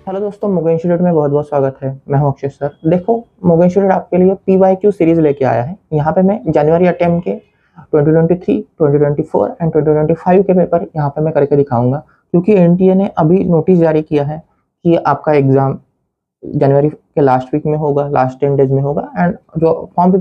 Hello दोस्तों, Moga institute में बहुत बहुत स्वागत है। मैं हूं अक्षय सर। देखो, मोगा इंस्टीट्यूट आपके लिए PYQ सीरीज लेके आया है। यहाँ पे मैं जनवरी अटेम्प्ट के 2023, 2024 एंड 2025 के पेपर यहाँ पे मैं करके दिखाऊंगा, क्योंकि NTA ने अभी नोटिस जारी किया है कि आपका एग्जाम जनवरी के लास्ट वीक में होगा, लास्ट 10 डेज में होगा। एंड जो फॉर्म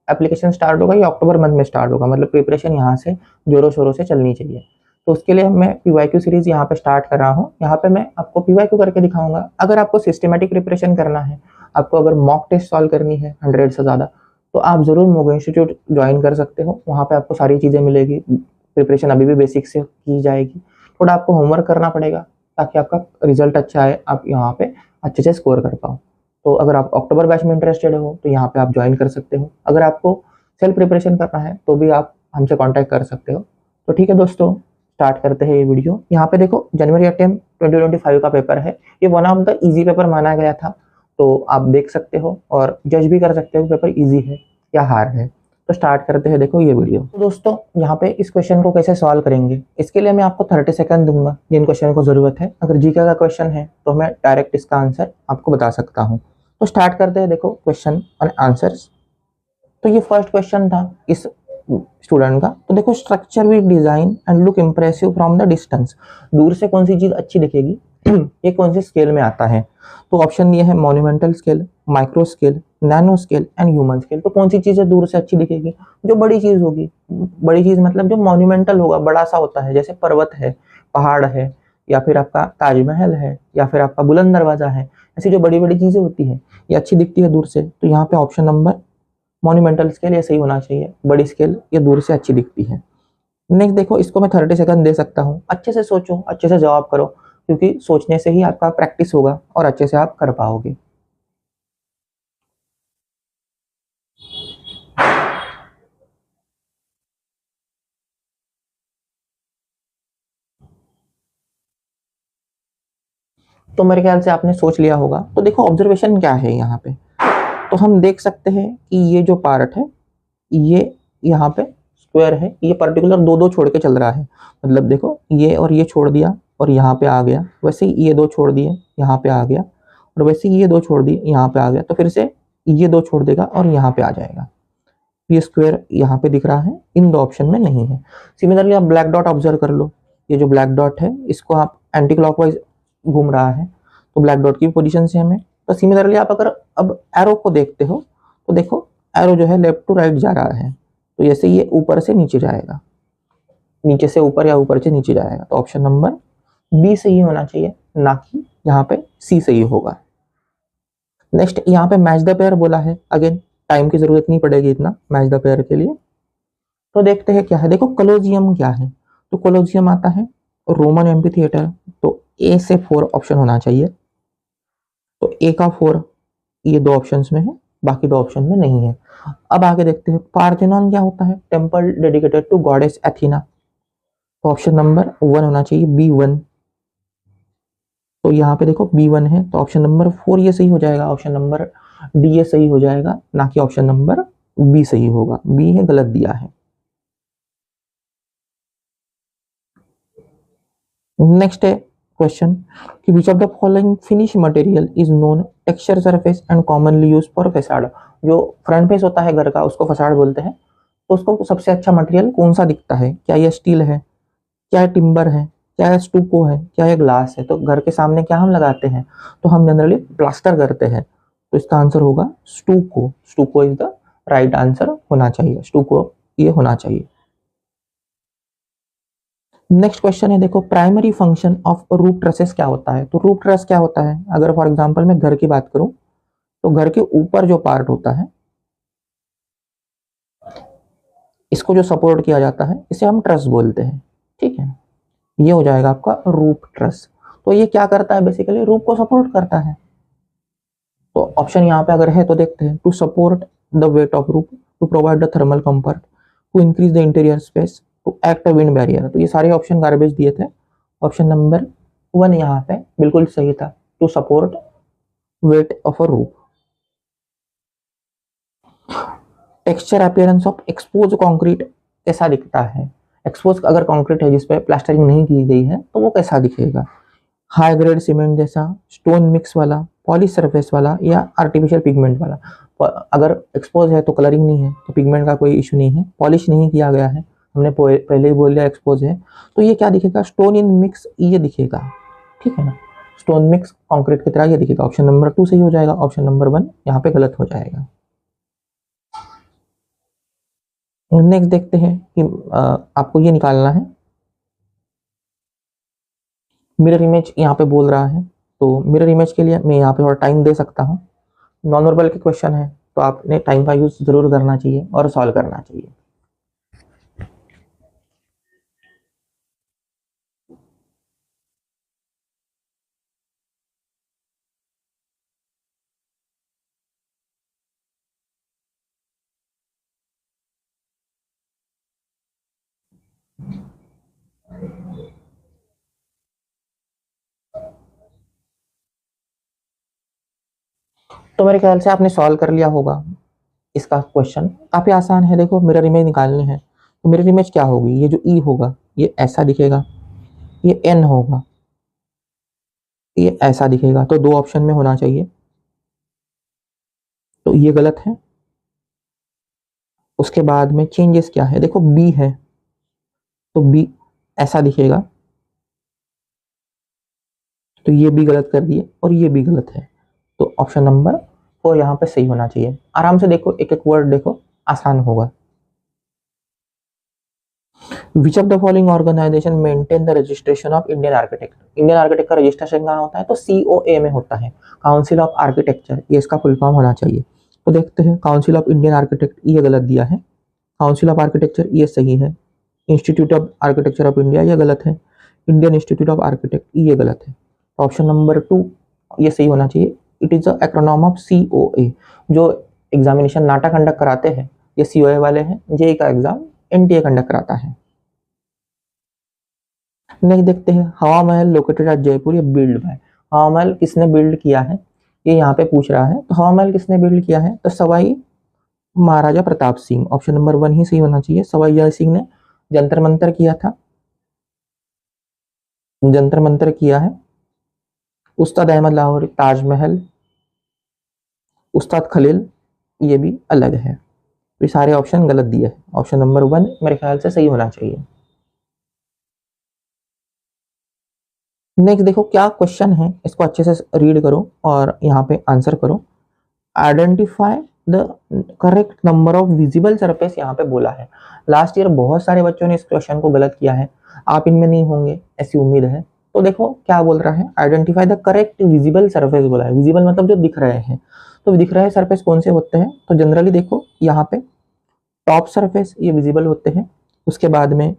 एप्लीकेशन स्टार्ट होगा ये अक्टूबर मंथ में स्टार्ट होगा। मतलब प्रिपरेशन यहाँ से जोरों शोरों से चलनी चाहिए। तो उसके लिए मैं PYQ सीरीज यहाँ पे स्टार्ट कर रहा हूँ। यहाँ पे मैं आपको PYQ करके दिखाऊंगा। अगर आपको सिस्टमेटिक प्रिपरेशन करना है, आपको अगर मॉक टेस्ट सॉल्व करनी है 100 से ज़्यादा, तो आप ज़रूर मोगा इंस्टीट्यूट ज्वाइन कर सकते हो। वहाँ पे आपको सारी चीज़ें मिलेगी। प्रिपरेशन अभी भी बेसिक से की जाएगी। थोड़ा आपको होमवर्क करना पड़ेगा ताकि आपका रिजल्ट अच्छा आए, आप यहाँ पे अच्छे से स्कोर कर पाओ। तो अगर आप अक्टूबर बैच में इंटरेस्टेड हो तो यहाँ पे आप ज्वाइन कर सकते हो। अगर आपको सेल्फ प्रिपरेशन करना है तो भी आप हमसे कांटेक्ट कर सकते हो। तो ठीक है दोस्तों, स्टार्ट करते हैं ये वीडियो। यहाँ पे देखो, जनवरी अटेम्प्ट 2025 का पेपर है। ये one of the easy paper माना गया था, तो आप देख सकते हो और जज भी कर सकते हो पेपर इजी है या हार्ड है। तो स्टार्ट करते हैं देखो ये वीडियो। तो दोस्तों, यहाँ पे इस क्वेश्चन को कैसे सॉल्व करेंगे, इसके लिए मैं आपको 30 सेकंड दूंगा जिन क्वेश्चन को जरूरत है। अगर जीके का क्वेश्चन है तो मैं डायरेक्ट इसका आंसर आपको बता सकता हूँ। तो स्टार्ट करते हैं देखो क्वेश्चन और आंसर्स। तो ये फर्स्ट क्वेश्चन था इस स्टूडेंट का। तो देखो, structure will design and look impressive from the distance. दूर से कौन सी चीज अच्छी दिखेगी ये कौन से स्केल में आता है? तो ऑप्शन ये है monumental scale, micro scale, nano scale and human scale. तो कौन सी चीजें दूर से अच्छी दिखेगी? जो बड़ी चीज होगी। बड़ी चीज मतलब जो मॉन्यूमेंटल होगा, बड़ा सा होता है, जैसे पर्वत है, पहाड़ है, या फिर आपका ताजमहल है, या फिर आपका बुलंद दरवाजा है। ऐसी जो बड़ी बड़ी चीजें होती है ये अच्छी दिखती है दूर से। तो यहाँ पे ऑप्शन नंबर मॉन्यूमेंटल स्केल ये सही होना चाहिए। बड़ी स्केल ये दूर से अच्छी दिखती है। नेक्स्ट देखो, इसको मैं 30 सेकंड दे सकता हूँ। अच्छे से सोचो, अच्छे से जवाब करो, क्योंकि सोचने से ही आपका प्रैक्टिस होगा और अच्छे से आप कर पाओगे। तो मेरे ख्याल से आपने सोच लिया होगा। तो देखो, ऑब्जर्वेशन क्या है यहाँ पे। तो हम देख सकते हैं कि ये जो पार्ट है ये यहाँ पे स्क्वायर है। ये पर्टिकुलर दो दो छोड़ के चल रहा है। मतलब देखो, ये और ये छोड़ दिया और यहाँ पे आ गया। वैसे ही ये दो छोड़ दिए, यहाँ पे आ गया। और वैसे ही ये दो छोड़ दिए, यहाँ पे आ गया। तो फिर से ये दो छोड़ देगा और यहाँ पे आ जाएगा। ये स्क्वायर यहाँ पे दिख रहा है, इन दो ऑप्शन में नहीं है। सिमिलरली आप ब्लैक डॉट ऑब्जर्व कर लो। ये जो ब्लैक डॉट है इसको आप एंटी क्लॉकवाइज घूम रहा है, तो ब्लैक डॉट की पोजीशन से हमें। तो सिमिलरली आप अगर अब एरो को देखते हो तो देखो, एरो जो है लेफ्ट टू राइट जा रहा है। तो जैसे ये ऊपर से नीचे जाएगा, नीचे से ऊपर या ऊपर से नीचे जाएगा। तो ऑप्शन नंबर बी सही होना चाहिए, ना कि यहाँ पे सी सही होगा। नेक्स्ट यहाँ पे मैच द पेयर बोला है। अगेन टाइम की जरूरत नहीं पड़ेगी इतना मैच द पेयर के लिए। तो देखते हैं क्या है। देखो, कलोजियम क्या है। तो कलोजियम आता है रोमन एम्पी थिएटर। तो ए से 4 ऑप्शन होना चाहिए। तो ए का 4 ये दो ऑप्शंस में है, बाकी दो ऑप्शन में नहीं है। अब आगे देखते हैं, पार्थेनॉन क्या होता है? Temple dedicated to goddess Athena. तो ऑप्शन नंबर 1 होना चाहिए, B1। तो यहाँ पे देखो B1 है, तो ऑप्शन नंबर 4 ये सही हो जाएगा। ऑप्शन नंबर डी ये सही हो जाएगा, ना कि ऑप्शन नंबर बी सही होगा। बी है गलत दिया है। नेक्स्ट है क्वेश्चन कि which of the following finish material is known textured surface and commonly use for facade. जो फ्रंट फेस होता है घर का उसको फसाड बोलते हैं। तो उसको सबसे अच्छा मटेरियल कौन सा दिखता है? क्या ये स्टील है, क्या ये टिम्बर है, क्या ये स्टूको है, क्या ये ग्लास है? तो घर के सामने क्या हम लगाते हैं? तो हम जनरली प्लास्टर करते हैं। तो इसका आंसर होगा stucco. Stucco is the right answer होना चाहिए। स्टूको ये होना चाहिए। नेक्स्ट क्वेश्चन है, देखो, primary function of roof trusses क्या होता है? तो रूफ ट्रस क्या होता है? अगर फॉर एग्जांपल मैं घर की बात करूं तो घर के ऊपर जो पार्ट होता है इसको जो सपोर्ट किया जाता है इसे हम ट्रस बोलते हैं। ठीक है, ये हो जाएगा आपका रूफ ट्रस। तो ये क्या करता है? बेसिकली रूफ को सपोर्ट करता है। तो ऑप्शन यहाँ पे अगर है तो देखते हैं, to support the weight of roof, to provide the thermal comfort, to increase the interior space, to act a wind barrier. तो ये सारे ऑप्शन गार्बेज दिए थे। ऑप्शन नंबर 1 यहाँ पे बिल्कुल सही था, to support weight of a roof. Texture appearance of expose concrete कैसा दिखता है? एक्सपोज अगर कंक्रीट है जिसपे प्लास्टरिंग नहीं की गई है तो वो कैसा दिखेगा? हाई ग्रेड सीमेंट जैसा, स्टोन मिक्स वाला, पॉलिश सरफेस वाला, या आर्टिफिशियल पिगमेंट वाला। अगर एक्सपोज है तो कलरिंग नहीं है तो पिगमेंट का कोई इशू नहीं है, पॉलिश नहीं किया गया है, हमने पहले ही बोल दिया एक्सपोज है, तो ये क्या दिखेगा, स्टोन इन मिक्स ये दिखेगा, ठीक है ना, स्टोन मिक्स कंक्रीट की तरह ये दिखेगा। ऑप्शन नंबर 2 सही हो जाएगा, ऑप्शन नंबर 1 यहाँ पे गलत हो जाएगा। नेक्स्ट देखते हैं कि आपको ये निकालना है, मिरर इमेज यहाँ पे बोल रहा है, तो मिरर इमेज के लिए मैं यहाँ पे थोड़ा टाइम दे सकता हूँ। नॉन वर्बल के क्वेश्चन है तो आपने टाइम का यूज जरूर करना चाहिए और सॉल्व करना चाहिए। तो मेरे ख्याल से आपने सॉल्व कर लिया होगा इसका क्वेश्चन, काफी आसान है। देखो मिरर इमेज निकालनी है तो मिरर इमेज क्या होगी, ये जो ई होगा ये ऐसा दिखेगा, ये एन होगा, ये ऐसा दिखेगा, तो दो ऑप्शन में होना चाहिए, तो ये गलत है। उसके बाद में चेंजेस क्या है, देखो बी है तो बी ऐसा दिखेगा, तो ये भी गलत कर दिए और ये भी गलत है, तो ऑप्शन नंबर 4 यहाँ पे सही होना चाहिए। आराम से देखो, एक एक वर्ड देखो, आसान होगा। Which of the following organisation maintain the registration of Indian architect, Indian architect का रजिस्ट्रेशन कहाँ होता है, तो COA में होता है, काउंसिल ऑफ आर्किटेक्चर, ये इसका फुल फॉर्म होना चाहिए। तो देखते हैं, काउंसिल ऑफ इंडियन आर्किटेक्ट ये गलत दिया है, काउंसिल ऑफ आर्किटेक्चर ये सही है, institute of architecture of India ये गलत है, इंडियन इंस्टीट्यूट ऑफ आर्किटेक्ट ये गलत है, ऑप्शन नंबर 2 ये सही होना चाहिए। It is the acronym of COA, जो एग्जामिनेशन नाटा कंडक्ट कराते हैं ये COA वाले हैं, JEE का एग्जाम NTA कंडक्ट कराता है। नेक्स्ट देखते हैं, हवा महल लोकेटेड एट जयपुर, ये बिल्ड बाय, हवा महल किसने बिल्ड किया है, ये यहाँ पे पूछ रहा है। तो हवा महल किसने बिल्ड किया है, तो सवाई महाराजा प्रताप सिंह, ऑप्शन नंबर 1 ही सही होना चाहिए। सवाई जय सिंह ने जंतर मंतर किया था, जंतर मंतर किया है। उस्ताद अहमद लाहौरी ताजमहल, उस्ताद खलील ये भी अलग है, तो ये सारे ऑप्शन गलत दिए हैं, ऑप्शन नंबर 1 मेरे ख्याल से सही होना चाहिए। नेक्स्ट देखो क्या क्वेश्चन है, इसको अच्छे से रीड करो और यहाँ पे आंसर करो। Identify the correct number of visible surface यहाँ पे बोला है। लास्ट ईयर बहुत सारे बच्चों ने इस क्वेश्चन को गलत किया है, आप इनमें नहीं होंगे ऐसी उम्मीद है। तो देखो क्या बोल रहा है, identify the correct visible surface बोला है, विजिबल मतलब जो दिख रहे हैं, तो दिख रहे सरफेस कौन से होते हैं, तो जनरली देखो यहाँ पे टॉप सरफेस ये विजिबल होते हैं, उसके बाद में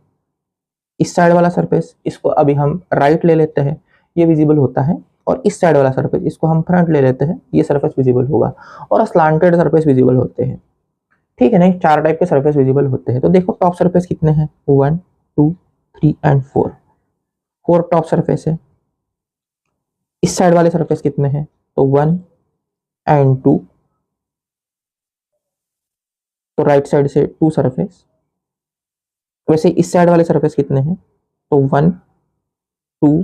इस साइड वाला सरफेस, इसको अभी हम राइट ले लेते हैं, ये विजिबल होता है, और इस साइड वाला सरफेस इसको हम फ्रंट ले लेते हैं, ये सरफेस विजिबल होगा, और स्लांटेड सरफेस विजिबल होते हैं, ठीक है ना। 4 टाइप के सरफेस विजिबल होते हैं। तो देखो टॉप सरफेस कितने हैं, 1 2 3 एंड 4, 4 टॉप सरफेस है। इस साइड वाले सरफेस कितने हैं, तो 1 एंड 2, तो राइट साइड से 2 सरफेस। वैसे इस साइड वाले सरफेस कितने हैं, तो 1 2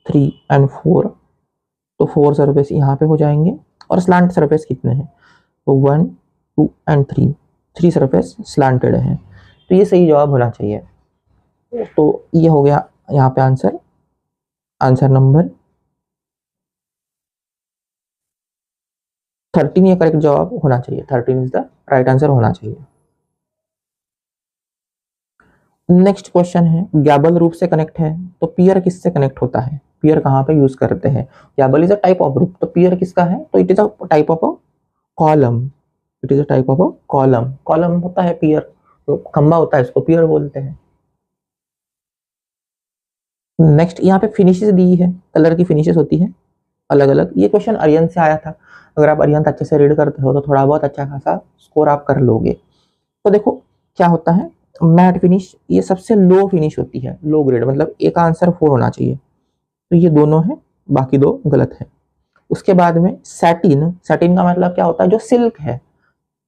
3 एंड 4, तो 4 सरफेस यहाँ पे हो जाएंगे। और स्लांट सरफेस कितने हैं, तो 1 2 एंड 3 सरफेस स्लांटेड हैं, तो ये सही जवाब होना चाहिए। तो ये हो गया यहाँ पे आंसर, आंसर नंबर 13 ये करेक्ट जवाब होना चाहिए, 13 इज द राइट आंसर होना चाहिए। नेक्स्ट क्वेश्चन है, गैबल रूप से कनेक्ट है तो पियर किससे कनेक्ट होता है, पियर कहाँ पे यूज करते हैं, gable is a type of group, तो पियर किसका है, तो it is a type of a column, it is a type of a column, column होता है पियर, तो खंबा होता है इसको पियर बोलते हैं। नेक्स्ट यहाँ पे फिनिशेस दी है, कलर की फिनिशेस होती है अलग अलग, ये क्वेश्चन अरियन से आया था, अगर आप अरियन अच्छे से रीड करते हो तो थोड़ा बहुत अच्छा खासा स्कोर आप कर लोगे। तो देखो क्या होता है, मैट फिनिश ये सबसे लो फिनिश होती है, लो ग्रेड, मतलब एक आंसर 4 होना चाहिए, तो ये दोनों है, बाकी 2 गलत है। उसके बाद में सैटिन, सैटिन का मतलब क्या होता है, जो सिल्क है,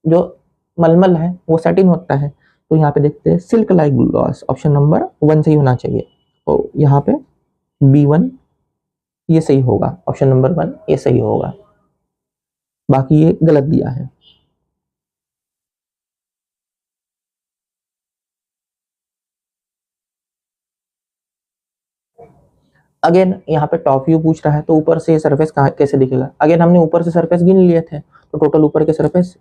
जो मलमल है वो सैटिन होता है, तो यहाँ पे देखते हैं silk like gloss, option number 1 सही होना चाहिए, तो यहाँ पे B1 ये सही होगा, ऑप्शन नंबर 1 ये सही होगा, बाकी ये गलत दिया है। अगेन यहाँ पे टॉप व्यू पूछ रहा है, तो ऊपर से सरफेस कहाँ कैसे दिखेगा। अगेन हमने ऊपर से सरफेस गिन लिए थे, तो टोटल ऊपर के सरफेस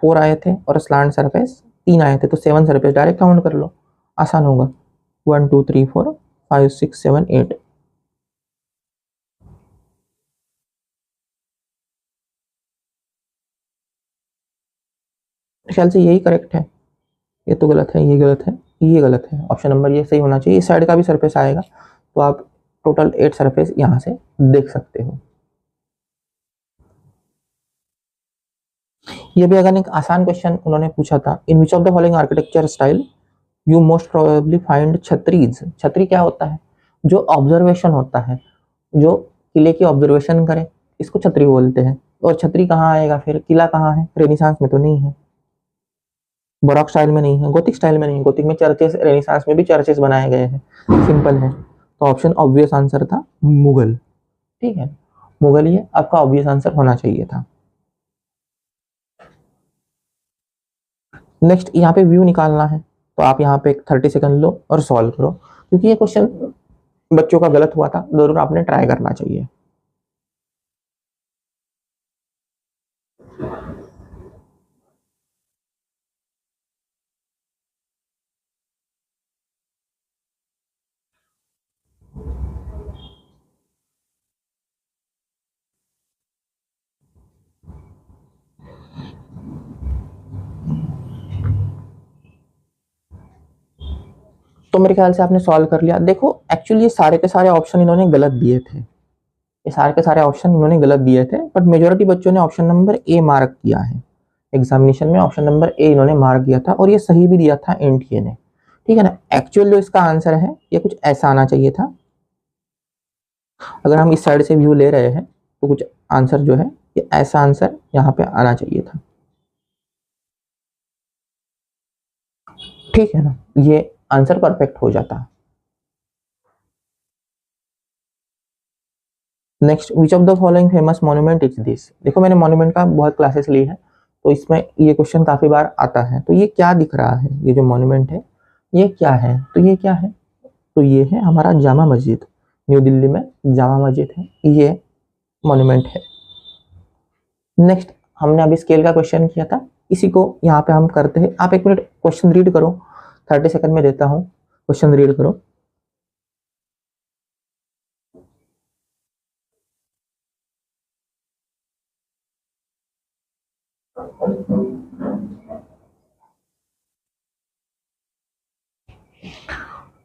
4 आए थे और स्लांट सरफेस 3 आए थे, तो 7 सरफेस डायरेक्ट काउंट कर लो, आसान होगा। 1 2 3 4 5 6 7 8। ख्याल से यही करेक्ट है, ये तो गलत है, ये गलत है, ये गलत है, ऑप्शन नंबर ये सही होना चाहिए। इस साइड का भी सरफेस आएगा, तो आप टोटल 8 सरफेस यहाँ से देख सकते हो। ये भी अगर एक आसान क्वेश्चन उन्होंने पूछा था, in which of the following architecture style you most probably find छतरीज। छतरी क्या होता है, जो ऑब्जर्वेशन होता है, जो किले की ऑब्जर्वेशन करे, इसको छतरी बोलते हैं। और छतरी कहाँ आएगा फिर, किला कहाँ है, रेनिसांस में तो नहीं है, बॉरोक स्टाइल में नहीं है, गोथिक स्टाइल में नहीं है, गोथिक में चर्चेस, रेनिसांस में भी चर्चेस बनाए गए हैं, सिंपल है। तो ऑप्शन ऑब्वियस आंसर था मुगल, ठीक है, मुगल ये आपका ऑब्वियस आंसर होना चाहिए था। नेक्स्ट यहाँ पे व्यू निकालना है, तो आप यहाँ पे 30 सेकंड लो और सॉल्व करो, क्योंकि ये क्वेश्चन बच्चों का गलत हुआ था, जरूर आपने ट्राई करना चाहिए। तो मेरे ख्याल से आपने सॉल्व कर लिया। देखो एक्चुअली ये सारे के सारे ऑप्शन इन्होंने गलत दिए थे, ये सारे के सारे ऑप्शन इन्होंने गलत दिए थे, बट मेजोरिटी बच्चों ने ऑप्शन नंबर ए मार्क किया है एग्जामिनेशन में, ऑप्शन नंबर ए इन्होंने मार्क किया था और ये सही भी दिया था एनटीए ने, ठीक है ना। एक्चुअल जो इसका आंसर है ये कुछ ऐसा आना चाहिए था, अगर हम इस साइड से व्यू ले रहे हैं तो कुछ आंसर जो है ये ऐसा आंसर यहाँ पे आना चाहिए था, ठीक है ना, ये आंसर परफेक्ट हो जाता। Next, which of the following famous monument is this. देखो मैंने मॉन्यूमेंट का बहुत क्लासेस ली है, तो इसमें ये क्वेश्चन काफी बार आता है। तो ये क्या दिख रहा है, ये जो मॉन्यूमेंट है ये क्या है, तो ये क्या है, तो ये है हमारा जामा मस्जिद, न्यू दिल्ली में जामा मस्जिद है, ये मॉन्यूमेंट है। नेक्स्ट, हमने अभी स्केल का क्वेश्चन किया था, इसी को यहाँ पे हम करते हैं। आप 1 मिनट क्वेश्चन रीड करो, 30 सेकंड में देता हूँ, क्वेश्चन रीड करो।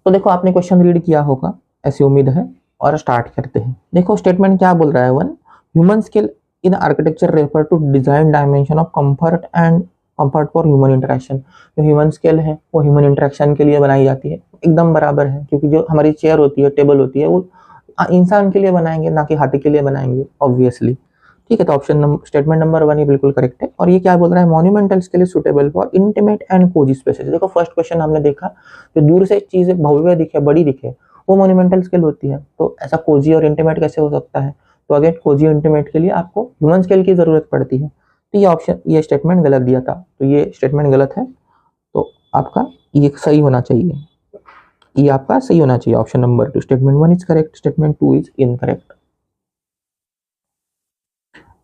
तो देखो आपने क्वेश्चन रीड किया होगा, ऐसी उम्मीद है, और स्टार्ट करते हैं। देखो स्टेटमेंट क्या बोल रहा है, 1 human skill in architecture refer to design dimension of comfort and comfort for human interaction. जो ह्यूमन स्किल है वो ह्यूमन इंटरेक्शन के लिए बनाई जाती है, एकदम बराबर है, क्योंकि जो हमारी चेयर होती है, टेबल होती है, वो इंसान के लिए बनाएंगे, ना कि हाथी के लिए बनाएंगे ऑब्वियसली, ठीक है। तो ऑप्शन स्टेटमेंट नंबर 1 ये बिल्कुल करेक्ट है। और ये क्या बोल रहा है, मॉन्यूमेंटल्स के लिए suitable for intimate and cosy spaces. देखो फर्स्ट क्वेश्चन हमने देखा, जो दूर से चीज भव्य दिखे, बड़ी दिखे, वो मॉन्यूमेंटल स्केल होती है, तो ऐसा कोजी और इंटीमेट कैसे हो सकता है। तो अगेन कोजी और इंटीमेट के लिए आपको ह्यूमन स्केल की जरूरत पड़ती है, तो ये ऑप्शन, ये स्टेटमेंट गलत दिया था, तो ये स्टेटमेंट गलत है, तो आपका ये सही होना चाहिए, ये आपका सही होना चाहिए, option number 2, statement 1 is correct, statement 2 is incorrect.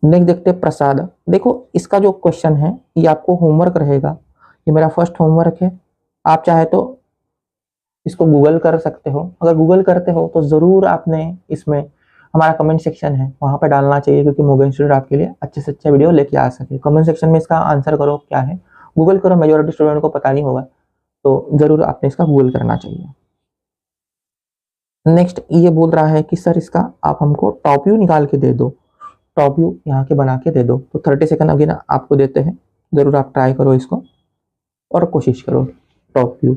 Next देखते हैं प्रसाद। देखो इसका जो क्वेश्चन है ये आपको होमवर्क रहेगा, ये मेरा फर्स्ट होमवर्क है, आप चाहे तो इसको गूगल कर सकते हो। अगर गूगल करते हो तो जरूर आपने इसमें हमारा कमेंट सेक्शन है वहां पर डालना चाहिए, क्योंकि मोगन इंस्टीट्यूट आपके लिए अच्छे से अच्छे वीडियो लेके आ सके। कमेंट सेक्शन में इसका आंसर करो क्या है, गूगल करो, मेजोरिटी स्टूडेंट को पता नहीं होगा, तो जरूर आपने इसका गूगल करना चाहिए। नेक्स्ट ये बोल रहा है कि सर इसका आप हमको टॉप व्यू निकाल के दे दो, टॉप व्यू यहाँ के बना के दे दो। तो 30 सेकंड अभी ना आपको देते हैं, जरूर आप ट्राई करो इसको और कोशिश करो टॉप व्यू।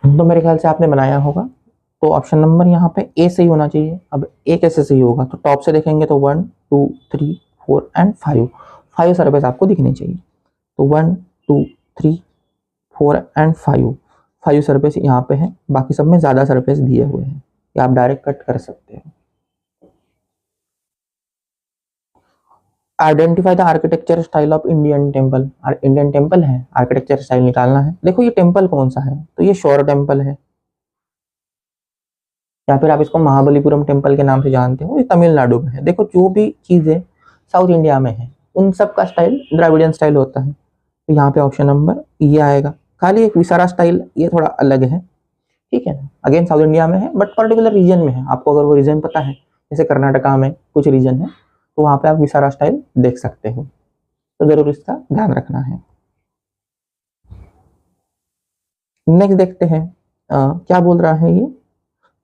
तो मेरे ख्याल से आपने बनाया होगा। तो ऑप्शन नंबर यहाँ पे ए सही होना चाहिए। अब ए कैसे सही होगा, तो टॉप से देखेंगे तो 1 2 3 4 एंड 5, 5 सरफेस आपको दिखनी चाहिए। तो 1 2 3 4 एंड 5, 5 सरफेस यहाँ पे है, बाकी सब में ज़्यादा सरफेस दिए हुए हैं, या आप डायरेक्ट कट कर सकते हो। Identify the architecture style of Indian temple. Indian temple है, आर्किटेक्चर स्टाइल निकालना है। देखो ये टेम्पल कौन सा है, तो ये शोर टेम्पल है, या फिर आप इसको महाबलीपुरम टेम्पल के नाम से जानते हो, ये तमिलनाडु में है। देखो जो भी चीजें साउथ इंडिया में है उन सब का स्टाइल द्राविडियन स्टाइल होता है। तो यहाँ पे ऑप्शन नंबर ये आएगा। खाली एक विसारा स्टाइल ये थोड़ा अलग है, ठीक है ना, अगेन साउथ इंडिया में है बट पर्टिकुलर रीजन में है। आपको अगर वो रीजन पता है, जैसे कर्नाटका में कुछ रीजन है, तो वहां पे आप विसारा स्टाइल देख सकते हो। तो जरूर इसका ध्यान रखना है। नेक्स्ट देखते हैं क्या बोल रहा है ये।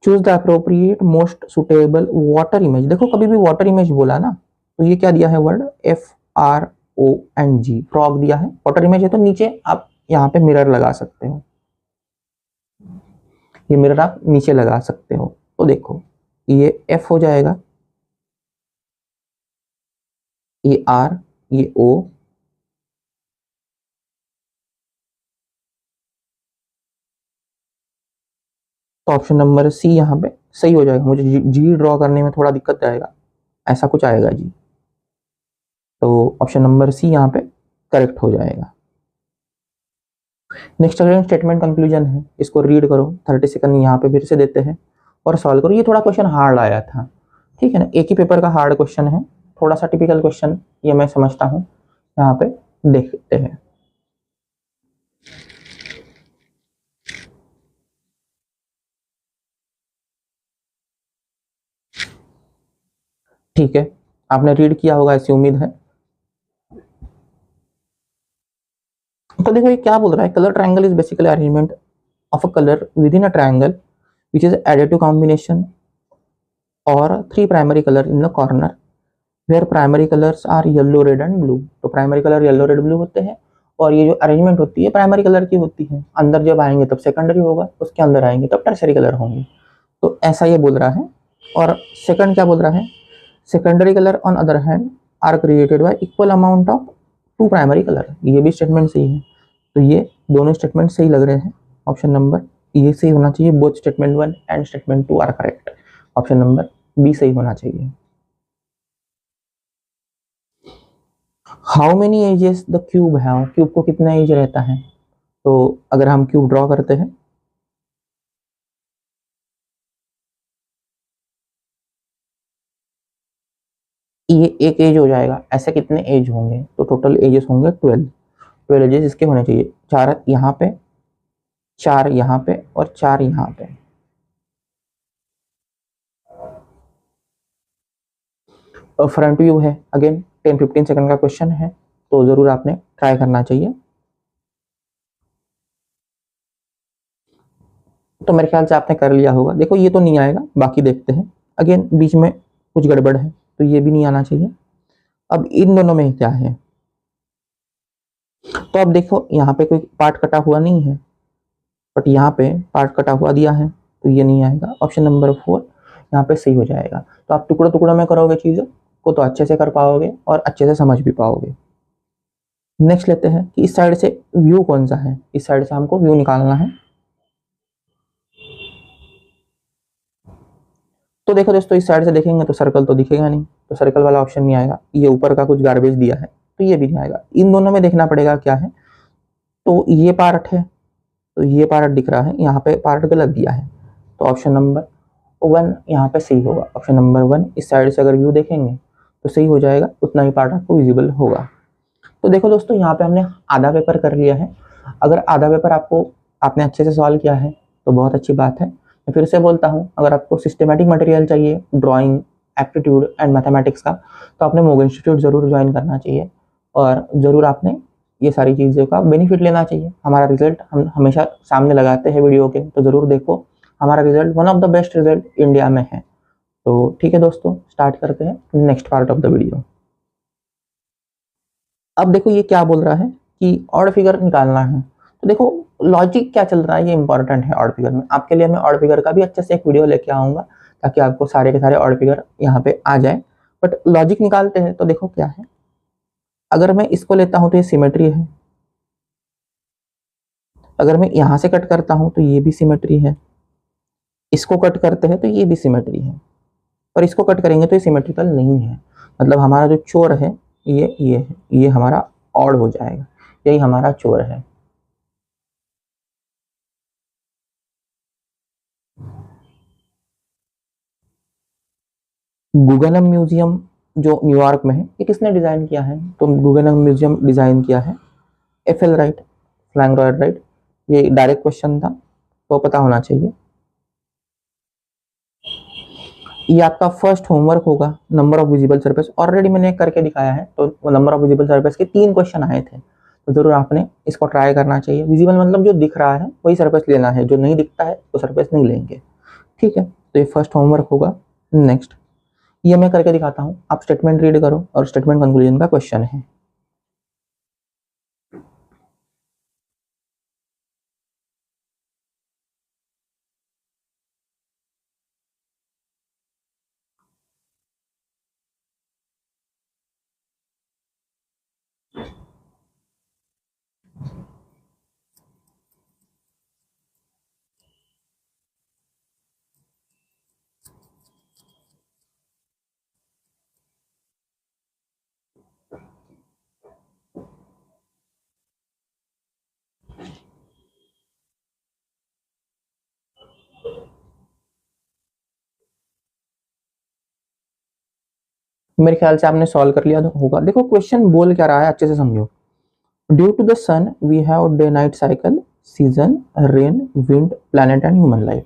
Choose the appropriate most suitable water image. देखो कभी भी वाटर इमेज बोला ना, तो ये क्या दिया है वर्ड, FRONG, फ्रॉग दिया है। वाटर इमेज है तो नीचे आप यहाँ पे मिरर लगा सकते हो, ये मिरर आप नीचे लगा सकते हो। तो देखो ये F हो जाएगा, ये R, ये O, तो ऑप्शन नंबर सी यहाँ पे सही हो जाएगा। मुझे जी ड्रॉ करने में थोड़ा दिक्कत आएगा, ऐसा कुछ आएगा जी। तो ऑप्शन नंबर सी यहाँ पे करेक्ट हो जाएगा। नेक्स्ट अगेन स्टेटमेंट कंक्लूजन है, इसको रीड करो। 30 सेकंड यहाँ पे फिर से देते हैं और सॉल्व करो। ये थोड़ा क्वेश्चन हार्ड आया था, ठीक है ना, एक ही पेपर का हार्ड क्वेश्चन है, थोड़ा सा टिपिकल क्वेश्चन ये मैं समझता हूँ। यहाँ पे देखते हैं। ठीक है, आपने रीड किया होगा ऐसी उम्मीद है। तो देखो ये क्या बोल रहा है, colour triangle is basically arrangement of a colour with in a triangle which is added to combination और 3 primary colour in the corner where primary colours are yellow red and blue. तो primary colour yellow red blue होते हैं, और ये जो arrangement होती है primary colour की होती है। अंदर जब आएंगे तब सेकेंडरी होगा, उसके अंदर आएंगे तब टर्सरी कलर होंगे। तो ऐसा ये बोल रहा है। और सेकंड क्या बोल रहा है, secondary colour on other hand are created by equal amount of 2 primary colour. ये भी स्टेटमेंट सही है। तो ये दोनों स्टेटमेंट सही लग रहे हैं। ऑप्शन नंबर ये सही होना चाहिए। Both statement 1 and statement 2 are correct. Option number B सही होना चाहिए। How many edges the cube है, क्यूब को कितना एज रहता है। तो अगर हम क्यूब ड्रॉ करते हैं, ये एक एज हो जाएगा। ऐसे कितने एज होंगे, तो टोटल एजेस होंगे 12। 12 एजेस इसके होने चाहिए, 4 यहाँ पे, 4 यहाँ पे और 4 यहाँ पे। फ्रंट व्यू है, अगेन 10-15 सेकंड का क्वेश्चन है, तो जरूर आपने ट्राई करना चाहिए। तो मेरे ख्याल से आपने कर लिया होगा। देखो ये तो नहीं आएगा, बाकी देखते हैं। अगेन बीच में कुछ गड़बड़ है, तो ये भी नहीं आना चाहिए। अब इन दोनों में क्या है, तो अब देखो यहाँ पे कोई पार्ट कटा हुआ नहीं है, बट यहाँ पे पार्ट कटा हुआ दिया है, तो ये नहीं आएगा। ऑप्शन नंबर 4 यहाँ पे सही हो जाएगा। तो आप टुकड़ों टुकड़ों में करोगे चीज़ों को तो अच्छे से कर पाओगे और अच्छे से समझ भी पाओगे। नेक्स्ट लेते हैं कि इस साइड से व्यू कौन सा है। इस साइड से हमको व्यू निकालना है। तो देखो दोस्तों, इस साइड से देखेंगे तो सर्कल तो दिखेगा नहीं, तो सर्कल वाला ऑप्शन नहीं आएगा। ये ऊपर का कुछ गार्बेज दिया है, तो ये भी नहीं आएगा। इन दोनों में देखना पड़ेगा क्या है। तो ये पार्ट है, तो ये पार्ट दिख रहा है, यहाँ पे पार्ट गलत दिया है। तो ऑप्शन नंबर 1 यहाँ पे सही होगा। ऑप्शन नंबर 1, इस साइड से अगर व्यू देखेंगे तो सही हो जाएगा, उतना ही पार्ट आपको विजिबल होगा। तो देखो दोस्तों, यहाँ पे हमने आधा पेपर कर लिया है। अगर आधा पेपर आपने अच्छे से सॉल्व किया है तो बहुत अच्छी बात है। मैं फिर से बोलता हूँ, अगर आपको सिस्टमेटिक मटेरियल चाहिए ड्राइंग, एप्टीट्यूड एंड मैथमेटिक्स का, तो आपने मोग इंस्टीट्यूट जरूर ज्वाइन करना चाहिए, और ज़रूर आपने ये सारी चीज़ों का बेनिफिट लेना चाहिए। हमारा रिजल्ट हम हमेशा सामने लगाते हैं वीडियो के, तो ज़रूर देखो। हमारा result one of the best result India में है। तो ठीक है दोस्तों, स्टार्ट करते हैं next part of the video. अब देखो ये क्या बोल रहा है कि ऑड फिगर निकालना है। तो देखो लॉजिक क्या चल रहा है ये इंपॉर्टेंट है ऑड फिगर में। आपके लिए मैं ऑड फिगर का भी अच्छे से एक वीडियो लेके आऊंगा ताकि आपको सारे के सारे ऑड फिगर यहाँ पे आ जाए। बट लॉजिक निकालते हैं तो देखो क्या है, अगर मैं इसको लेता हूं तो ये सिमेट्री है, अगर मैं यहां से कट करता हूं तो ये भी सिमेट्री है, इसको कट करते हैं तो ये भी सिमेट्री है, और इसको कट करेंगे तो ये सिमेट्रिकल नहीं है। मतलब हमारा जो चोर है ये है, ये हमारा ऑड हो जाएगा, यही हमारा चोर है। गगनम म्यूजियम जो न्यूयॉर्क में है, ये किसने डिजाइन किया है? तो गगनम म्यूजियम डिजाइन किया है FL right, Frank Lloyd Wright. ये डायरेक्ट क्वेश्चन था तो पता होना चाहिए। ये आपका फर्स्ट होमवर्क होगा, number of visible surface already मैंने करके दिखाया है, तो नंबर ऑफ विजिबल सरफेस के 3 क्वेश्चन आए थे, तो जरूर आपने इसको ट्राई करना चाहिए। विजिबल मतलब जो दिख रहा है वही सरफेस लेना है, जो नहीं दिखता है वो सरफेस नहीं लेंगे, ठीक है। तो ये फर्स्ट होमवर्क होगा। नेक्स्ट ये मैं करके दिखाता हूँ, आप स्टेटमेंट रीड करो और स्टेटमेंट कंक्लूजन का क्वेश्चन है। मेरे ख्याल से आपने सॉल्व कर लिया होगा। देखो क्वेश्चन बोल क्या रहा है अच्छे से समझो। Due to the sun we have day night cycle, season, rain, wind, planet and human life,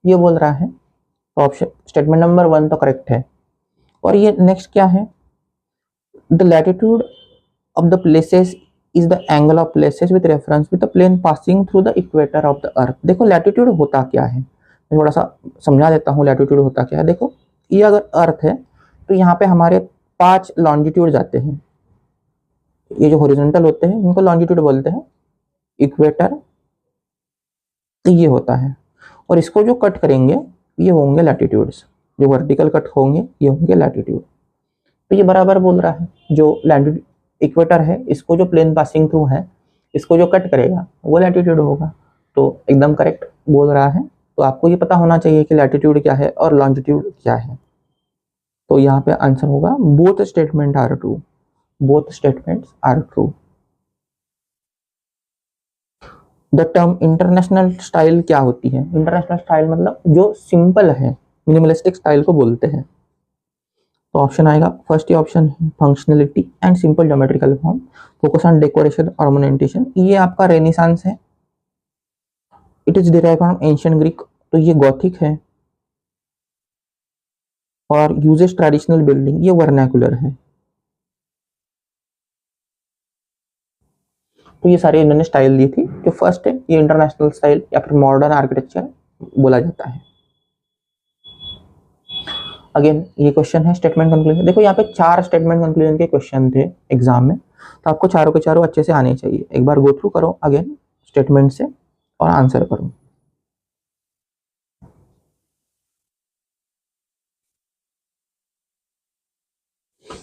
ये बोल रहा है। तो ऑप्शन स्टेटमेंट नंबर 1 तो करेक्ट है। और ये नेक्स्ट क्या है, the latitude of the places is the angle of places with reference with the plane passing through the equator of the earth. देखो लैटिट्यूड होता क्या है, मैं थोड़ा सा समझा देता हूँ लैटिट्यूड होता क्या है। देखो ये अगर अर्थ है तो यहाँ पे हमारे 5 लॉन्जिट्यूड जाते हैं, ये जो हॉरिजॉन्टल होते हैं इनको लॉन्जिट्यूड बोलते हैं, इक्वेटर ये होता है, और इसको जो कट करेंगे ये होंगे लैटिट्यूड्स, जो वर्टिकल कट होंगे ये होंगे लैटिट्यूड। तो ये बराबर बोल रहा है, जो लैटिट्यूड इक्वेटर है इसको जो प्लेन पासिंग थ्रू है इसको जो कट करेगा वो लैटिट्यूड होगा। तो एकदम करेक्ट बोल रहा है। तो आपको ये पता होना चाहिए कि लैटिट्यूड क्या है और लॉन्जिट्यूड क्या है। तो यहाँ पे आंसर होगा both statement are true, both statements are true. The term international style क्या होती है? इंटरनेशनल स्टाइल मतलब जो सिंपल है, मिनिमलिस्टिक स्टाइल को बोलते हैं। तो ऑप्शन आएगा फर्स्ट ही ऑप्शन है functionality and simple geometrical form, focus on decoration ornamentation, ये आपका रेनेसांस है। It is derive from ancient Greek, तो ये गॉथिक है। और यूजेस ट्रेडिशनल बिल्डिंग, ये वर्नाकुलर है। तो ये सारे इन्होंने स्टाइल दी थी। जो फर्स्ट है ये इंटरनेशनल स्टाइल या फिर मॉडर्न आर्किटेक्चर बोला जाता है। अगेन ये क्वेश्चन है स्टेटमेंट कंक्लूजन। देखो यहाँ पे 4 स्टेटमेंट कंक्लूजन के क्वेश्चन थे एग्जाम में, तो आपको चारों के चारों अच्छे से आने चाहिए। एक बार गो थ्रू करो अगेन स्टेटमेंट से और आंसर करो।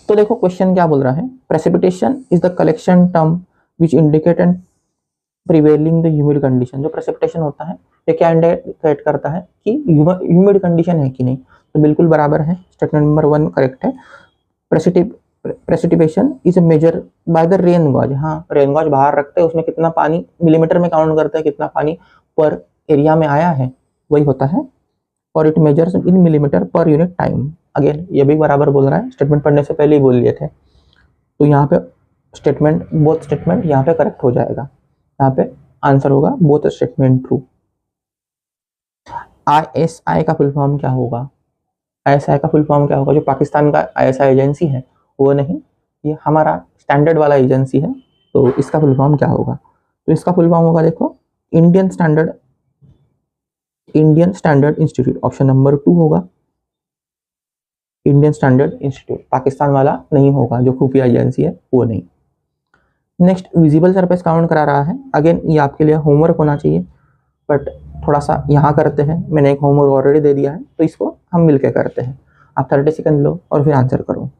तो देखो क्वेश्चन क्या बोल रहा है, precipitation is the collection term which indicate and prevailing the humid condition. जो प्रेसिपिटेशन होता है ये क्या इंडिकेट करता है कि ह्यूमिड कंडीशन है कि नहीं। तो बिल्कुल बराबर है, स्टेटमेंट नंबर 1 करेक्ट है। Precipitation is measure by the rain gauge. हाँ रेन गॉज बाहर रखते हैं, उसमें कितना पानी मिलीमीटर में काउंट करते हैं कितना पानी पर एरिया में आया है, वही होता है। और it measures in millimetre per unit time. Again ये भी बराबर बोल रहा है, स्टेटमेंट पढ़ने से पहले ही बोल लिए थे। तो यहाँ पे स्टेटमेंट बोथ स्टेटमेंट यहाँ पे करेक्ट हो जाएगा, यहाँ पे आंसर होगा बोथ स्टेटमेंट ट्रू। ISI का फुल फॉर्म क्या होगा? ISI का फुल फॉर्म क्या होगा? जो पाकिस्तान का ISI एजेंसी है वो नहीं, ये हमारा स्टैंडर्ड वाला एजेंसी है। तो इसका फुल फॉर्म क्या होगा? तो इसका फुल फॉर्म होगा देखो Indian standard institute, option number 2 होगा इंडियन स्टैंडर्ड इंस्टीट्यूट। पाकिस्तान वाला नहीं होगा, जो खुफिया एजेंसी है वो नहीं। नेक्स्ट विजिबल सरफेस काउंट करा रहा है। अगेन ये आपके लिए होमवर्क होना चाहिए, बट थोड़ा सा यहाँ करते हैं। मैंने एक होमवर्क ऑलरेडी दे दिया है, तो इसको हम मिलकर करते हैं। आप 30 सेकंड लो और फिर आंसर करो।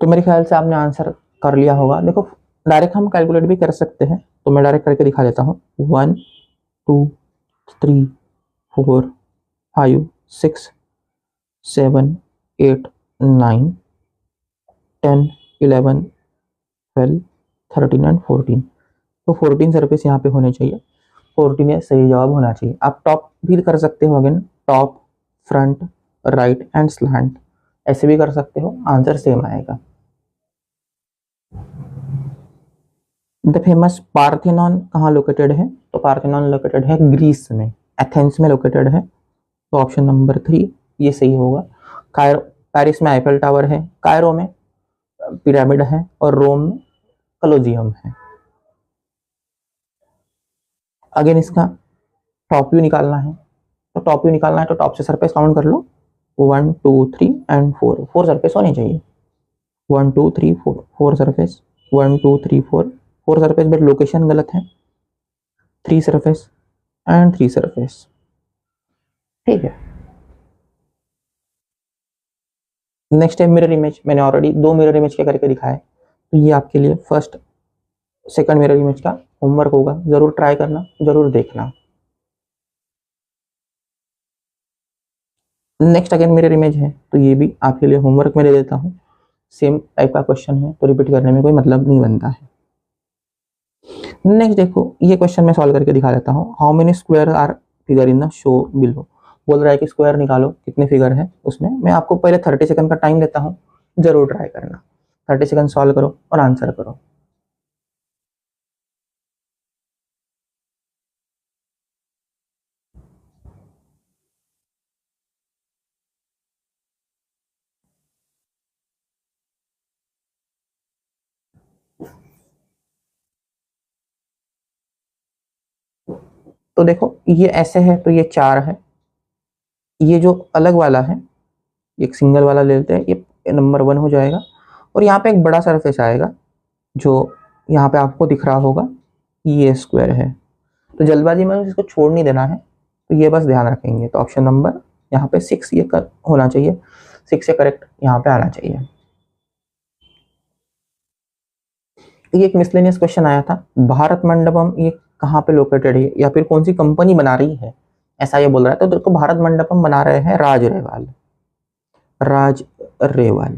तो मेरे ख्याल से आपने आंसर कर लिया होगा। देखो डायरेक्ट हम कैलकुलेट भी कर सकते हैं, तो मैं डायरेक्ट करके दिखा देता हूँ। 1 2 3 4 5 6 7 8 9 10 11 12 13 एंड 14। तो 14 सरफेस यहाँ पे होने चाहिए। 14 सही जवाब होना चाहिए। आप टॉप भी कर सकते हो, again top, front, right and slant, ऐसे भी कर सकते हो, आंसर सेम आएगा। द फेमस पार्थेनॉन कहाँ लोकेटेड है? तो पार्थेनॉन लोकेटेड है ग्रीस में, एथेंस में लोकेटेड है। तो ऑप्शन नंबर 3 ये सही होगा। कायरो, पेरिस में आईफेल टावर है, कायरो में पिरामिड है, और रोम में कलोजियम है। अगेन इसका टॉप व्यू निकालना है, तो टॉप व्यू निकालना है तो टॉप से सरफेस काउंट कर लो। 1 2 3 एंड 4, 4 सरफेस होने चाहिए। 1 2 3 4, 4 सरफेस। 1 2 3 4, 4 सरफेस, बट लोकेशन गलत है। 3 सरफेस एंड 3 सरफेस, ठीक है। नेक्स्ट है मिरर इमेज। मैंने ऑलरेडी 2 मिरर इमेज के करके दिखाया है, तो ये आपके लिए फर्स्ट सेकंड मिरर इमेज का होमवर्क होगा। जरूर ट्राई करना, जरूर देखना। नेक्स्ट अगेन मिरर इमेज है, तो ये भी आपके लिए होमवर्क में दे देता हूँ। सेम टाइप का क्वेश्चन है, तो रिपीट करने में कोई मतलब नहीं बनता है। नेक्स्ट देखो, ये क्वेश्चन मैं सॉल्व करके दिखा देता हूँ। How many square are figure in the show below? बोल रहा है कि स्क्वायर निकालो, कितने फिगर है उसमें। मैं आपको पहले 30 सेकंड का टाइम देता हूँ, जरूर ट्राई करना। 30 सेकंड सॉल्व करो और आंसर करो। तो देखो ये ऐसे है, तो ये 4 है। ये जो अलग वाला है, एक सिंगल वाला ले लेते हैं, ये नंबर 1 हो जाएगा। और यहाँ पे एक बड़ा सरफेस आएगा, जो यहाँ पे आपको दिख रहा होगा, ये स्क्वायर है। तो जल्दबाजी में इसको छोड़ नहीं देना है, तो ये बस ध्यान रखेंगे। तो ऑप्शन नंबर यहाँ पे 6 ये होना चाहिए। 6 से करेक्ट यहाँ पे आना चाहिए। ये एक मिसलेनियस क्वेश्चन आया था, भारत मंडपम ये कहाँ पे लोकेटेड है, या फिर कौन सी कंपनी बना रही है, ऐसा ये बोल रहा है। तो देखो भारत मंडपम बना रहे हैं राज रेवाल, राज रेवाल।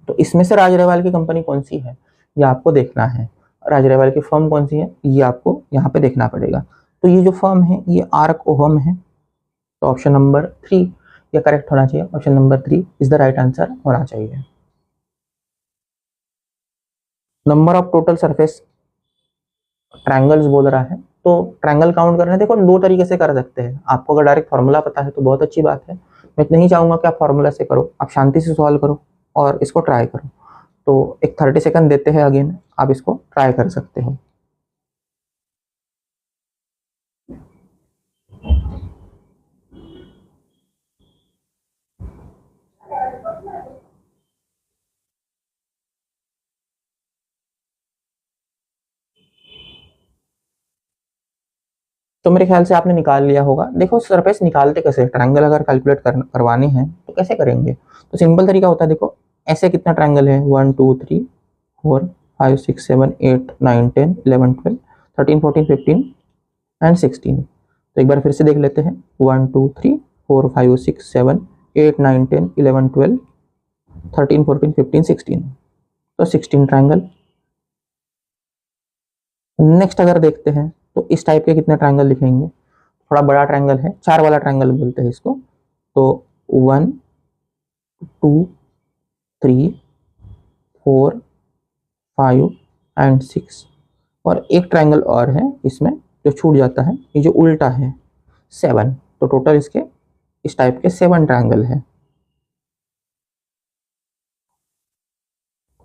तो इसमें से राज रेवाल की कंपनी कौन सी है, ये आपको देखना है। राज रेवाल की फर्म कौन सी है, ये आपको यहाँ पे देखना पड़ेगा। तो ये जो फर्म है ये आर्क ओहम है। तो ऑप्शन नंबर 3 ये करेक्ट होना चाहिए। Option number 3 is the right answer होना चाहिए। Number of total surface triangles बोल रहा है, तो ट्रायंगल काउंट करना है। देखो 2 तरीके से कर सकते हैं। आपको अगर डायरेक्ट फार्मूला पता है तो बहुत अच्छी बात है। मैं नहीं चाहूंगा कि आप फार्मूला से करो, आप शांति से सॉल्व करो और इसको ट्राई करो। तो एक 30 सेकंड देते हैं, अगेन आप इसको ट्राई कर सकते हो। तो मेरे ख्याल से आपने निकाल लिया होगा। देखो सरफेस निकालते कैसे, ट्रायंगल अगर कैलकुलेट करवाने हैं तो कैसे करेंगे। तो सिंपल तरीका होता है, देखो ऐसे कितना ट्रायंगल है, 1 2 3 4 5 6 7 8 9 10 11 12 13 14 15 एंड 16। तो एक बार फिर से देख लेते हैं, 1 2 3 4 5 6 7 8 9 10 11 12 13 14 15 16। तो 16 ट्रायंगल। नेक्स्ट अगर देखते हैं तो इस टाइप के कितने ट्रायंगल लिखेंगे, थोड़ा बड़ा ट्रायंगल है, 4 वाला ट्रायंगल बोलते हैं इसको। तो 1 2 3 4 5 एंड 6, और एक ट्रायंगल और है इसमें जो छूट जाता है, ये जो उल्टा है 7। तो टोटल इसके इस टाइप के 7 ट्रायंगल है।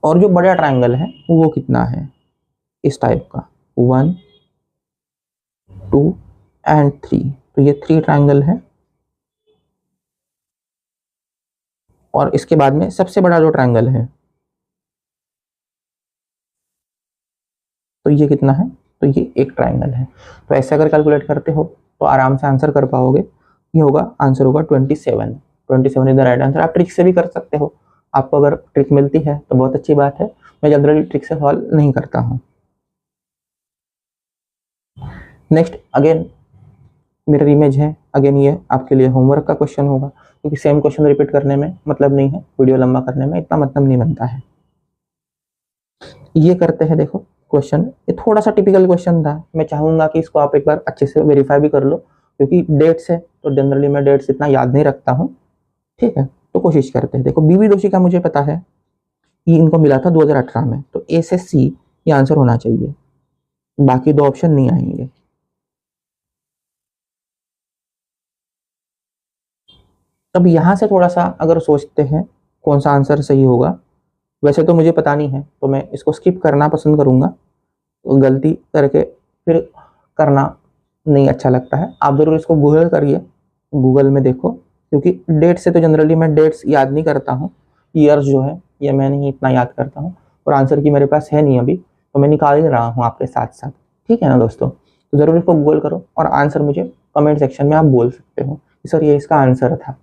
और जो बड़ा ट्रायंगल है वो कितना है इस टाइप का, 1 2 एंड 3। तो ये 3 ट्रायंगल है। और इसके बाद में सबसे बड़ा जो ट्रायंगल है तो ये कितना है, तो ये एक ट्रायंगल है। तो ऐसे अगर कैलकुलेट करते हो तो आराम से आंसर कर पाओगे। ये होगा, आंसर होगा 27। 27 इज द राइट आंसर। आप ट्रिक से भी कर सकते हो, आपको अगर ट्रिक मिलती है तो बहुत अच्छी बात है। मैं जनरली ट्रिक से सॉल्व नहीं करता हूँ। नेक्स्ट अगेन मिरर इमेज है। अगेन ये आपके लिए होमवर्क का क्वेश्चन होगा, क्योंकि सेम क्वेश्चन रिपीट करने में मतलब नहीं है, वीडियो लंबा करने में इतना मतलब नहीं बनता है। ये करते हैं, देखो क्वेश्चन ये थोड़ा सा टिपिकल क्वेश्चन था। मैं चाहूंगा कि इसको आप एक बार अच्छे से वेरीफाई भी कर लो, क्योंकि डेट्स है तो जनरली मैं डेट्स इतना याद नहीं रखता हूँ। ठीक है, तो कोशिश करते हैं। देखो बीबी जोशी का मुझे पता है, ये इनको मिला था 2018 में, तो ए से सी ये आंसर होना चाहिए, बाकी 2 ऑप्शन नहीं आएंगे। अब यहां से थोड़ा सा अगर सोचते हैं कौन सा आंसर सही होगा, वैसे तो मुझे पता नहीं है तो मैं इसको स्किप करना पसंद करूंगा। तो गलती करके फिर करना नहीं अच्छा लगता है। आप जरूर इसको गूगल करिए, गूगल में देखो, क्योंकि डेट से तो जनरली मैं डेट्स याद नहीं करता हूँ। ईयर्स जो है ये मैं नहीं इतना याद करता हूँ, और आंसर की मेरे पास है नहीं अभी, तो मैं निकाल ही रहा हूँ आपके साथ साथ। ठीक है ना दोस्तों, तो ज़रूर इसको गूगल करो और आंसर मुझे कमेंट सेक्शन में आप बोल सकते हो कि सर ये इसका आंसर था।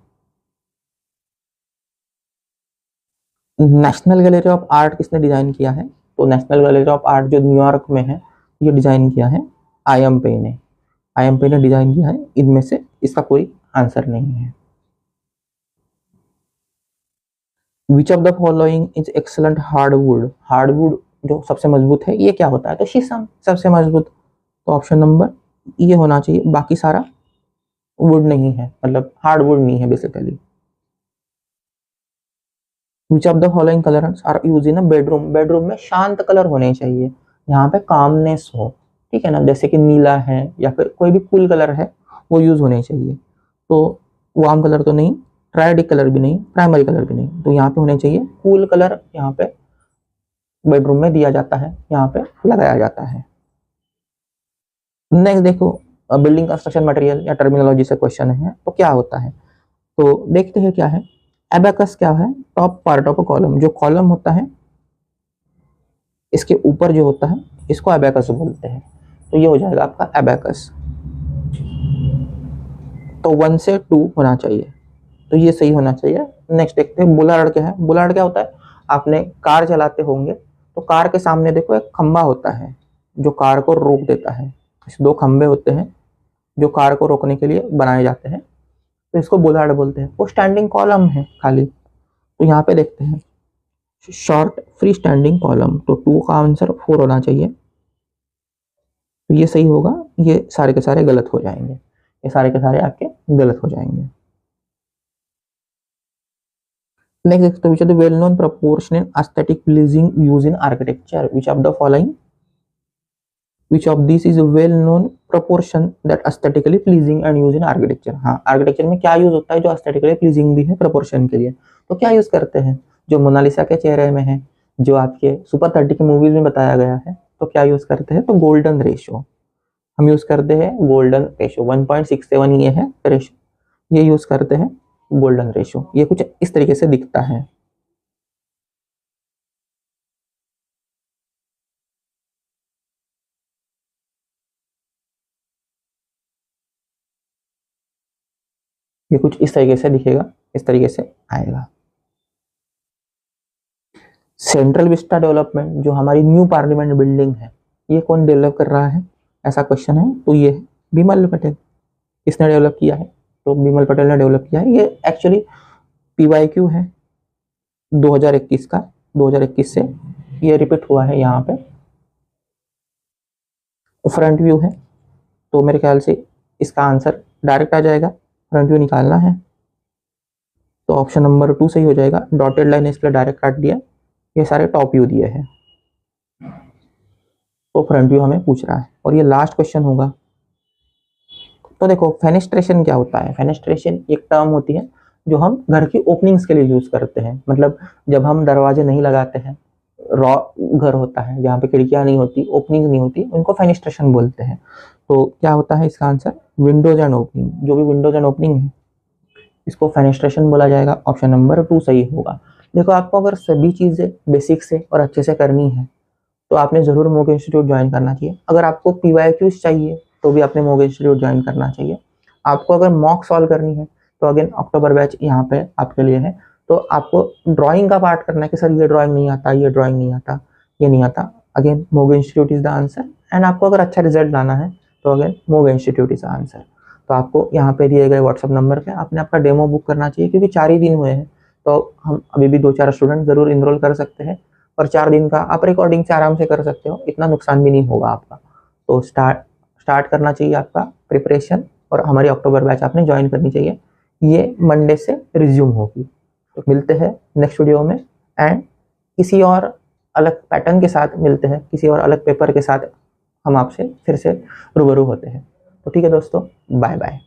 नेशनल गैलरी ऑफ आर्ट किसने डिजाइन किया है, तो नेशनल गैलरी ऑफ आर्ट जो न्यूयॉर्क में है ये डिजाइन किया है आई.एम. पे ने। आई.एम. पे ने डिजाइन किया है। इनमें से इसका कोई आंसर नहीं है। विच of the following is excellent hardwood, hardwood जो सबसे मजबूत है ये क्या होता है, तो शीशम सबसे मजबूत। तो ऑप्शन नंबर ये होना चाहिए, बाकी सारा वुड नहीं है, मतलब हार्डवुड नहीं है basically. Which of the following colours are use in a bedroom, bedroom में शांत कलर होने चाहिए, यहाँ पे कामनेस हो। ठीक है ना, जैसे कि नीला है या फिर कोई भी कूल कलर है वो यूज होने चाहिए। तो वार्म कलर तो नहीं, ट्रायडिक कलर भी नहीं, प्राइमरी कलर भी नहीं, तो यहाँ पे होने चाहिए कूल कलर। यहाँ पे बेडरूम में दिया जाता है, यहाँ पे लगाया जाता है। नेक्स्ट देखो, बिल्डिंग कंस्ट्रक्शन मटेरियल या टर्मिनोलॉजी से क्वेश्चन है, तो क्या होता है, तो देखते हैं क्या है। एबेकस क्या है, top part of a column, जो कॉलम होता है इसके ऊपर जो होता है इसको एबेकस बोलते हैं। तो ये हो जाएगा आपका एबेकस। तो 1 से 2 होना चाहिए, तो ये सही होना चाहिए। नेक्स्ट देखते हैं बुलार्ड क्या है। बुलार्ड क्या होता है, आपने कार चलाते होंगे तो कार के सामने देखो एक खंबा होता है जो कार को रोक देता है। इस 2 खंबे होते हैं जो कार को रोकने के लिए बनाए जाते हैं, तो इसको बुलार्ड बोलते हैं। वो स्टैंडिंग कॉलम है खाली। तो यहाँ पे देखते हैं शॉर्ट फ्री स्टैंडिंग कॉलम, तो 2 का आंसर 4 होना चाहिए। तो ये सही होगा, ये सारे के सारे गलत हो जाएंगे, ये सारे के सारे आपके गलत हो जाएंगे। नेक्स्ट, तो which are the well known proportional aesthetic pleasing use in architecture, which of the following, which of this is well known proportion that aesthetically pleasing and use in architecture. हाँ, आर्किटेक्चर में क्या use होता है जो aesthetically pleasing भी है proportion के लिए, तो क्या यूज करते हैं, जो मोनालिसा के चेहरे में है, जो आपके सुपर 30 की मूवीज में बताया गया है, तो क्या यूज करते हैं, तो गोल्डन रेशो हम यूज करते हैं। गोल्डन रेशो 1.67 ये है रेशो, ये यूज करते हैं गोल्डन रेशो। ये कुछ इस तरीके से दिखता है। ये कुछ इस तरीके से दिखेगा, इस तरीके से आएगा। सेंट्रल विस्टा डेवलपमेंट जो हमारी न्यू पार्लियामेंट बिल्डिंग है, ये कौन डेवलप कर रहा है, ऐसा क्वेश्चन है, तो ये बिमल पटेल। किसने डेवलप किया है, तो बिमल पटेल ने डेवलप किया है। ये एक्चुअली PYQ है 2021 का, 2021 से ये रिपीट हुआ है यहाँ पे। फ्रंट व्यू है, तो मेरे ख्याल से इसका आंसर डायरेक्ट आ जाएगा, फ्रंट व्यू निकालना है तो ऑप्शन नंबर 2 सही हो जाएगा। डॉटेड लाइन इसलिए डायरेक्ट काट दिया, ये सारे टॉप व्यू दिए हैं तो फ्रंट व्यू हमें पूछ रहा है और ये लास्ट क्वेश्चन होगा। तो देखो फेनेस्ट्रेशन क्या होता है। फेनेस्ट्रेशन एक टर्म होती है जो हम घर की ओपनिंग्स के लिए यूज करते हैं, मतलब जब हम दरवाजे नहीं लगाते हैं, रॉ घर होता है जहाँ पे खिड़कियां नहीं होती, ओपनिंग नहीं होती, उनको फेनेस्ट्रेशन बोलते हैं। तो क्या होता है इसका आंसर, विंडोज एंड ओपनिंग, जो भी विंडोज एंड ओपनिंग है इसको फेनेस्ट्रेशन बोला जाएगा। ऑप्शन नंबर 2 सही होगा। देखो आपको अगर सभी चीजें बेसिक से और अच्छे से करनी है तो आपने जरूर मोग इंस्टीट्यूट ज्वाइन करना चाहिए। अगर आपको PYQs चाहिए तो भी आपने मोग इंस्टीट्यूट ज्वाइन करना चाहिए। आपको अगर मॉक सॉल्व करनी है तो अगेन अक्टूबर बैच यहाँ पे आपके लिए है। तो आपको ड्राइंग का पार्ट करना है कि सर ये ड्राइंग नहीं आता, ये ड्राइंग नहीं आता, ये नहीं आता, अगेन मोग institute is the answer. And आपको अगर अच्छा रिजल्ट लाना है तो अगेन मोग इंस्टीट्यूट इज द आंसर। तो आपको यहाँ पे दिए गए व्हाट्सअप नंबर पे आपने आपका डेमो बुक करना चाहिए, क्योंकि 4 ही दिन हुए हैं तो हम अभी भी 2-4 स्टूडेंट जरूर इनरोल कर सकते हैं और 4 दिन का आप रिकॉर्डिंग से आराम से कर सकते हो, इतना नुकसान भी नहीं होगा आपका। तो स्टार्ट करना चाहिए आपका प्रिपरेशन और हमारी अक्टूबर बैच आपने ज्वाइन करनी चाहिए। ये मंडे से रिज्यूम होगी। तो मिलते हैं नेक्स्ट वीडियो में एंड किसी और अलग पैटर्न के साथ मिलते हैं, किसी और अलग पेपर के साथ हम आपसे फिर से रूबरू होते हैं। तो ठीक है दोस्तों, बाय बाय।